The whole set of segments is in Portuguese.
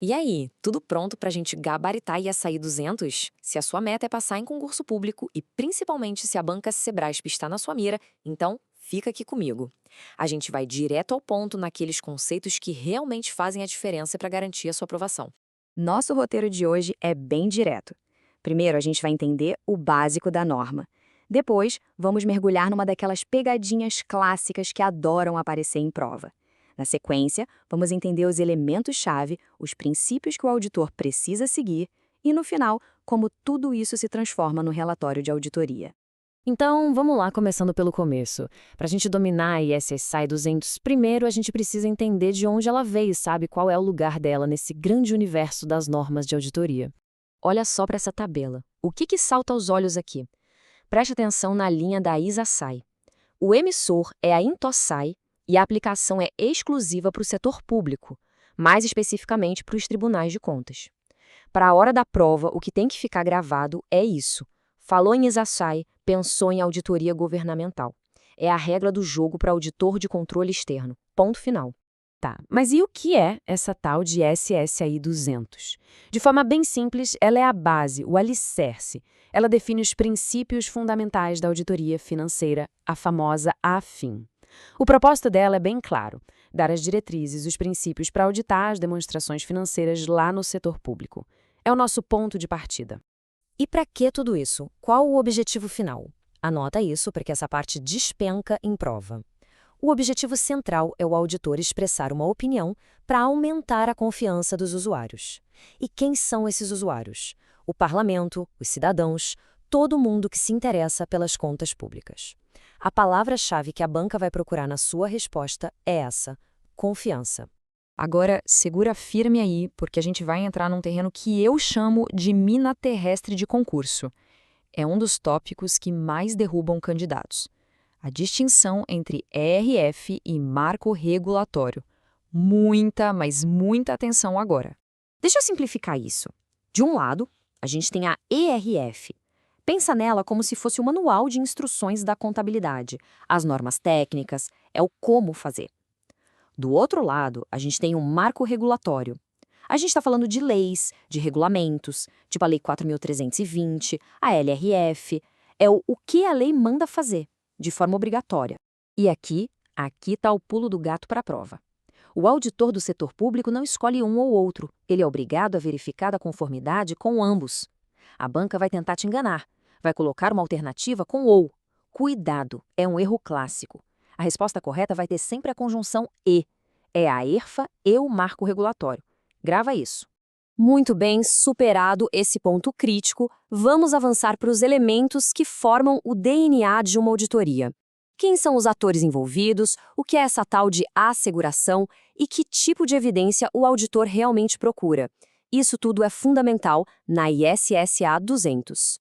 E aí, tudo pronto para a gente gabaritar a ISAI 200? Se a sua meta é passar em concurso público e principalmente se a banca Sebrasp está na sua mira, então fica aqui comigo. A gente vai direto ao ponto naqueles conceitos que realmente fazem a diferença para garantir a sua aprovação. Nosso roteiro de hoje é bem direto. Primeiro, a gente vai entender o básico da norma. Depois, vamos mergulhar numa daquelas pegadinhas clássicas que adoram aparecer em prova. Na sequência, vamos entender os elementos-chave, os princípios que o auditor precisa seguir e, no final, como tudo isso se transforma no relatório de auditoria. Então, vamos lá, começando pelo começo. Para a gente dominar a ISSAI 200, primeiro a gente precisa entender de onde ela veio, sabe? Qual é o lugar dela nesse grande universo das normas de auditoria. Olha só para essa tabela. O que salta aos olhos aqui? Preste atenção na linha da ISASAI. O emissor é a Intosai e a aplicação é exclusiva para o setor público, mais especificamente para os tribunais de contas. Para a hora da prova, o que tem que ficar gravado é isso. Falou em ISASAI, pensou em auditoria governamental. É a regra do jogo para auditor de controle externo. Ponto final. Tá, mas e o que é essa tal de SSAI 200? De forma bem simples, ela é a base, o alicerce. Ela define os princípios fundamentais da auditoria financeira, a famosa AFIN. O propósito dela é bem claro: dar as diretrizes, os princípios para auditar as demonstrações financeiras lá no setor público. É o nosso ponto de partida. E para que tudo isso? Qual o objetivo final? Anota isso porque essa parte despenca em prova. O objetivo central é o auditor expressar uma opinião para aumentar a confiança dos usuários. E quem são esses usuários? O parlamento, os cidadãos, todo mundo que se interessa pelas contas públicas. A palavra-chave que a banca vai procurar na sua resposta é essa: confiança. Agora, segura firme aí, porque a gente vai entrar num terreno que eu chamo de mina terrestre de concurso. É um dos tópicos que mais derrubam candidatos. A distinção entre ERF e marco regulatório. Muita, mas muita atenção agora. Deixa eu simplificar isso. De um lado, a gente tem a ERF. Pensa nela como se fosse o manual de instruções da contabilidade, as normas técnicas, é o como fazer. Do outro lado, a gente tem um marco regulatório. A gente está falando de leis, de regulamentos, tipo a Lei 4.320, a LRF. É o que a lei manda fazer, de forma obrigatória. E aqui está o pulo do gato para a prova. O auditor do setor público não escolhe um ou outro. Ele é obrigado a verificar a conformidade com ambos. A banca vai tentar te enganar. Vai colocar uma alternativa com ou. Cuidado, é um erro clássico. A resposta correta vai ter sempre a conjunção e. É a ERFA e o marco regulatório. Grava isso. Muito bem, superado esse ponto crítico, vamos avançar para os elementos que formam o DNA de uma auditoria. Quem são os atores envolvidos, o que é essa tal de asseguração e que tipo de evidência o auditor realmente procura. Isso tudo é fundamental na ISSA 200.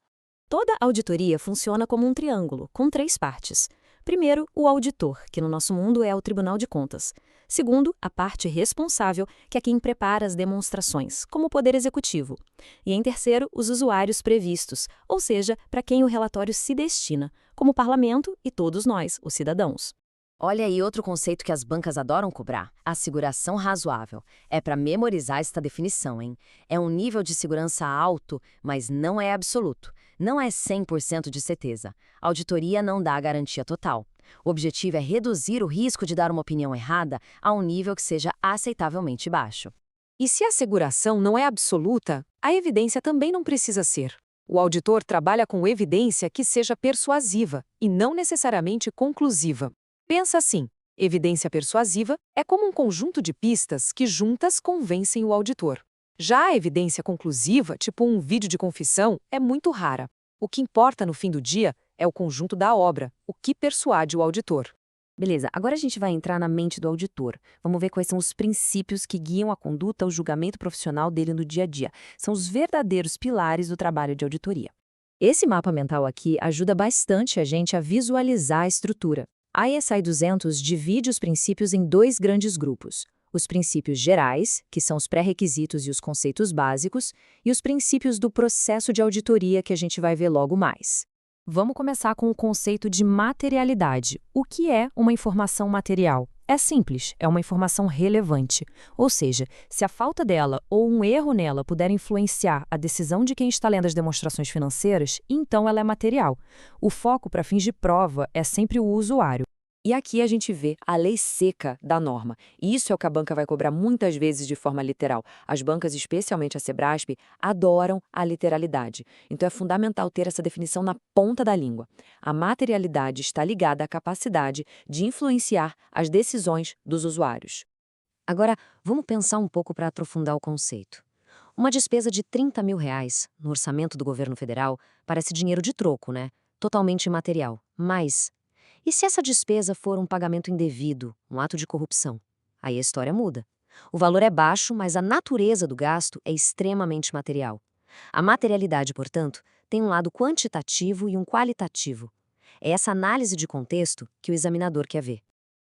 Toda auditoria funciona como um triângulo, com 3 partes. Primeiro, o auditor, que no nosso mundo é o Tribunal de Contas. Segundo, a parte responsável, que é quem prepara as demonstrações, como o Poder Executivo. E em terceiro, os usuários previstos, ou seja, para quem o relatório se destina, como o Parlamento e todos nós, os cidadãos. Olha aí outro conceito que as bancas adoram cobrar: asseguração razoável. É para memorizar esta definição, hein? É um nível de segurança alto, mas não é absoluto. Não é 100% de certeza. A auditoria não dá a garantia total. O objetivo é reduzir o risco de dar uma opinião errada a um nível que seja aceitavelmente baixo. E se a asseguração não é absoluta, a evidência também não precisa ser. O auditor trabalha com evidência que seja persuasiva e não necessariamente conclusiva. Pensa assim: evidência persuasiva é como um conjunto de pistas que juntas convencem o auditor. Já a evidência conclusiva, tipo um vídeo de confissão, é muito rara. O que importa no fim do dia é o conjunto da obra, o que persuade o auditor. Beleza, agora a gente vai entrar na mente do auditor. Vamos ver quais são os princípios que guiam a conduta, o julgamento profissional dele no dia a dia. São os verdadeiros pilares do trabalho de auditoria. Esse mapa mental aqui ajuda bastante a gente a visualizar a estrutura. A ISAI 200 divide os princípios em 2 grandes grupos: os princípios gerais, que são os pré-requisitos e os conceitos básicos, e os princípios do processo de auditoria, que a gente vai ver logo mais. Vamos começar com o conceito de materialidade. O que é uma informação material? É simples, é uma informação relevante. Ou seja, se a falta dela ou um erro nela puder influenciar a decisão de quem está lendo as demonstrações financeiras, então ela é material. O foco para fins de prova é sempre o usuário. E aqui a gente vê a lei seca da norma. E isso é o que a banca vai cobrar muitas vezes de forma literal. As bancas, especialmente a Sebrasp, adoram a literalidade. Então é fundamental ter essa definição na ponta da língua. A materialidade está ligada à capacidade de influenciar as decisões dos usuários. Agora, vamos pensar um pouco para aprofundar o conceito. Uma despesa de R$ 30 mil no orçamento do governo federal parece dinheiro de troco, né? Totalmente imaterial. Mas, e se essa despesa for um pagamento indevido, um ato de corrupção? Aí a história muda. O valor é baixo, mas a natureza do gasto é extremamente material. A materialidade, portanto, tem um lado quantitativo e um qualitativo. É essa análise de contexto que o examinador quer ver.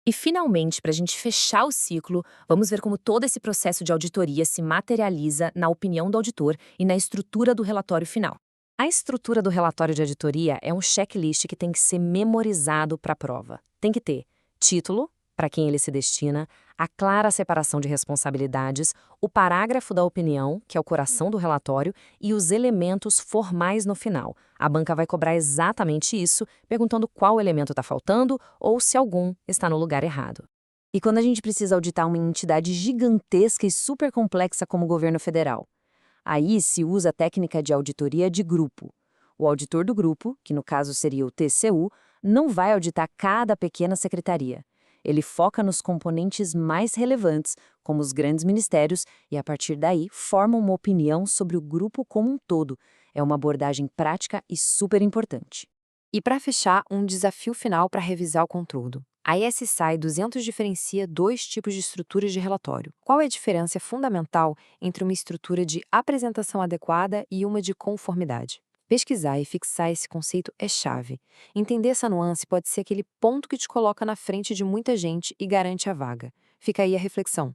E, finalmente, para a gente fechar o ciclo, vamos ver como todo esse processo de auditoria se materializa na opinião do auditor e na estrutura do relatório final. A estrutura do relatório de auditoria é um checklist que tem que ser memorizado para a prova. Tem que ter título, para quem ele se destina, a clara separação de responsabilidades, o parágrafo da opinião, que é o coração do relatório, e os elementos formais no final. A banca vai cobrar exatamente isso, perguntando qual elemento está faltando ou se algum está no lugar errado. E quando a gente precisa auditar uma entidade gigantesca e super complexa como o governo federal? Aí se usa a técnica de auditoria de grupo. O auditor do grupo, que no caso seria o TCU, não vai auditar cada pequena secretaria. Ele foca nos componentes mais relevantes, como os grandes ministérios, e a partir daí forma uma opinião sobre o grupo como um todo. É uma abordagem prática e super importante. E para fechar, um desafio final para revisar o conteúdo. A ESSAI 200 diferencia dois tipos de estruturas de relatório. Qual é a diferença fundamental entre uma estrutura de apresentação adequada e uma de conformidade? Pesquisar e fixar esse conceito é chave. Entender essa nuance pode ser aquele ponto que te coloca na frente de muita gente e garante a vaga. Fica aí a reflexão.